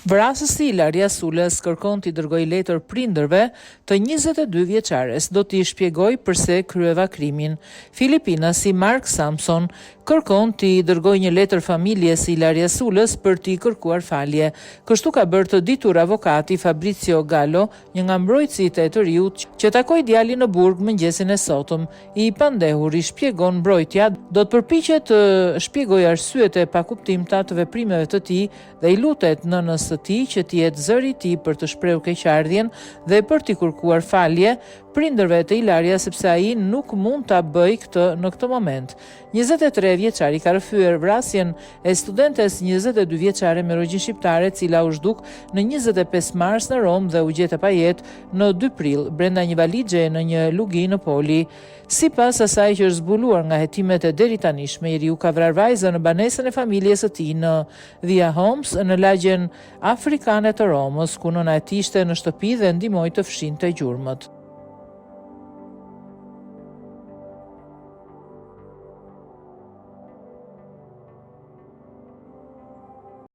Vrasësi Ilaria Sulës kërkon t'i dërgojë letër prindërve të 22 vjeçares. Do t'i shpjegoj pse kryeva krimin. Filipinasi Mark Samson kërkon t'i dërgojë një letër familjes së Ilaria Sulës për t'i kërkuar falje. Kështu ka bërë të ditur avokati Fabrizio Gallo, një nga mbrojtësit e të riut që takoi djalin në burg mëngjesin e sotëm. I pandehur i shpjegon mbrojtja do të përpiqet të shpjegojë arsyet e pakuptimta të veprimeve të tij dhe i lutet nënës së tij që të jetë zëri i tij për të shprehur keqardhjen dhe për t'i kërkuar falje prindërve të Ilaria sepse ai nuk mund ta bëjë këtë në këtë moment. 23 vjeçari ka rrëfyer vrasjen e studentes 22 vjeçare me origjinë shqiptare, e cila u zhduk në 25 mars në Rom dhe u gjet e pajet në 2 prill brenda një valixhe në një lugi në Poli. Sipas asaj që është zbuluar nga hetimet e deritanishme, njeriu ka vrarë vajzën në banesën e familjes së tij në Via Homs në lagjen afrikane të Romës, ku nëna e tij ishte në shtëpi dhe ndihmoi të fshinte gjurmët.